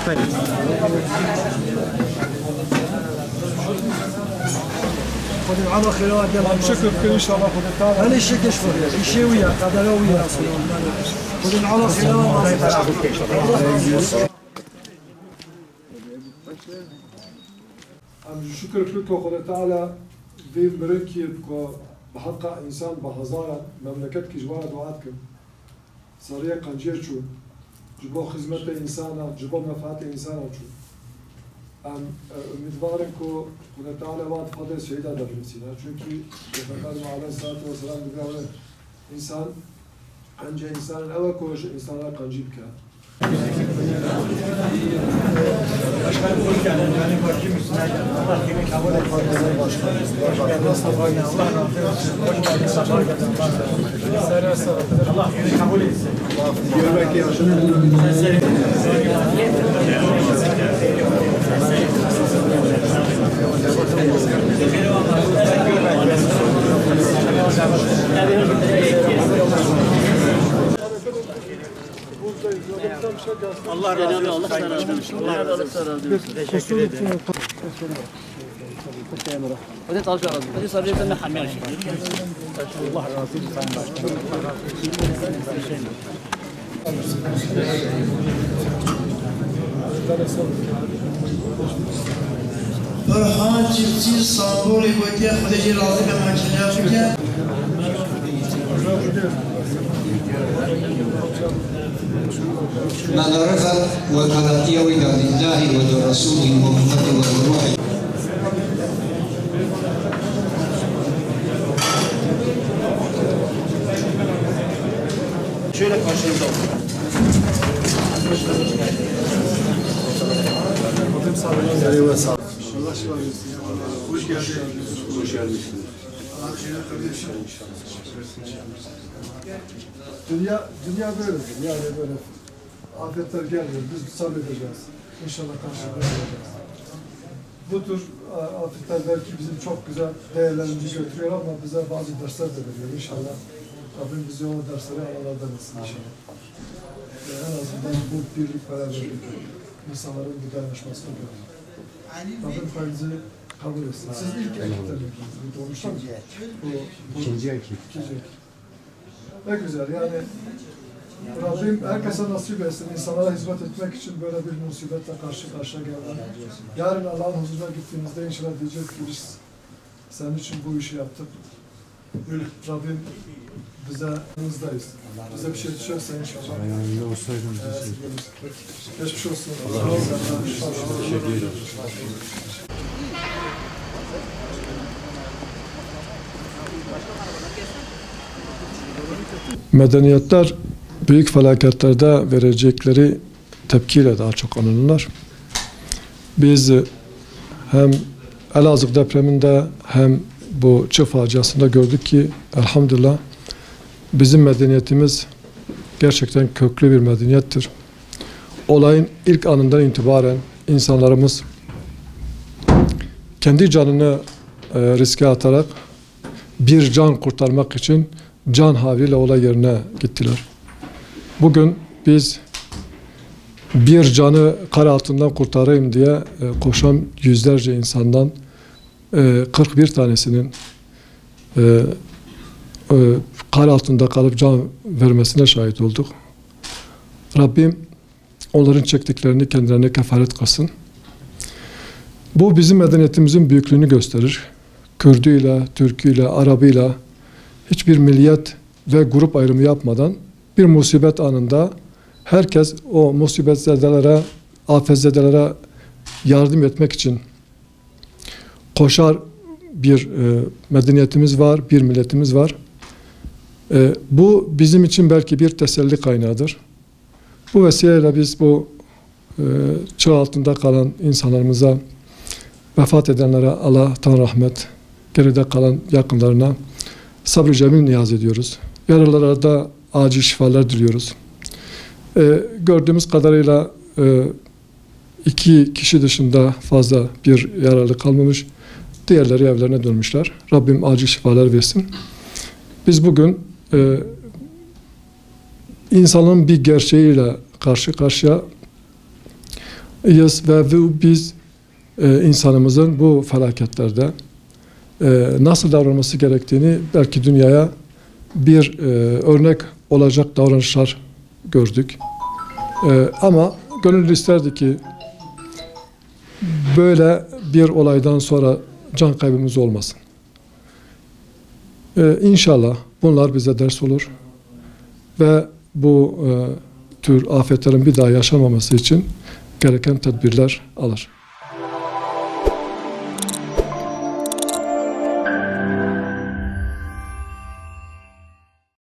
خذ على خيرات يلا شكرا كثير ان شاء الله خذ تعال هل الشيء شوي شيء ويا قدر ويا خذ على خيرات شكرا لكم خذ تعالى في بركي بحق انسان بهزارة مملكت کی جوار دعات کن سریع قنجیر چون جبا خدمت انسان جبا منفعت انسان چون امیدوارم که خدا تعالی وعد فضل شهیدا دبرسینا چونکی پیغمبر علیه الصلاة والسلام میگه انسان قنجه انسان اول کوش انسان را قنجیب کرد. Başkanım hoş geldin. Benim başım üstüne Allah kimi kabul etsin. Allah razı olsun. Hoş geldin. Sabah geldin. Allah kimi kabul etsin. Görmek yaşını Allah razı olsun. Allah razı olsun. Allah razı olsun. Teşekkür ederim. Hadi talca razı. Hadi sarıya da hamle şey. Allah razı olsun Sayın Başkanım. فرحان چیزی سامبولی بودی خودی راضی به ماچینه بودی من رفض وكالاتيه لله ولرسوله محمد والروح Şöyle karşınızda olsun. Hoş geldiniz. Hoş geldiniz. Dünya böyledir. Yani böyle afetler gelmiyor. Biz sabredeceğiz. İnşallah karşılayacağız. Bu tür afetler belki bizim çok güzel değerlerimizi götürüyor ama bize bazı dersler de veriyor. İnşallah Rabbim bizi o dersleri aralardan etsin inşallah. En azından bu birlik beraberlik insanların bu dayanışmasını görüyor. Rabbim faizi kabul etsin. Siz ilk ekipten mi doğmuşlar mı? İkinci ekip. Ne güzel yani Rabbim herkese nasip etsin. İnsanlara hizmet etmek için böyle bir musibetle karşı karşıya geldik. Yarın Allah'ın huzuruna gittiğimizde inşallah diyeceğiz ki biz senin için bu işi yaptık. Rabbim bize yanınızdayız. Bize bir şey düşerse inşallah. Yanında olsaydım. Geçmiş olsun. Teşekkür ederim. Medeniyetler büyük felaketlerde verecekleri tepkiyle daha çok anılırlar. Biz hem Elazığ depreminde hem bu Çığ faciasında gördük ki elhamdülillah bizim medeniyetimiz gerçekten köklü bir medeniyettir. Olayın ilk anından itibaren insanlarımız kendi canını riske atarak bir can kurtarmak için can havliyle olay yerine gittiler. Bugün biz bir canı kar altından kurtarayım diye koşan yüzlerce insandan 41 tanesinin kar altında kalıp can vermesine şahit olduk. Rabbim onların çektiklerini kendilerine kefaret kılsın. Bu bizim medeniyetimizin büyüklüğünü gösterir. Kürdüyle, Türküyle, Arabıyla hiçbir milliyet ve grup ayrımı yapmadan bir musibet anında herkes o musibetzedelere, afetzedelere yardım etmek için koşar bir medeniyetimiz var, bir milletimiz var. Bu bizim için belki bir teselli kaynağıdır. Bu vesileyle biz bu çığ altında kalan insanlarımıza, vefat edenlere Allah'tan rahmet, geride kalan yakınlarına sabrı cemil niyaz ediyoruz. Yaralılara da acil şifalar diliyoruz. Gördüğümüz kadarıyla 2 kişi dışında fazla bir yaralı kalmamış. Diğerleri evlerine dönmüşler. Rabbim acil şifalar versin. Biz bugün insanın bir gerçeğiyle karşı karşıya ve biz insanımızın bu felaketlerde nasıl davranması gerektiğini belki dünyaya bir örnek olacak davranışlar gördük. Ama gönül isterdi ki böyle bir olaydan sonra can kaybımız olmasın. İnşallah bunlar bize ders olur ve bu tür afetlerin bir daha yaşanmaması için gereken tedbirler alır.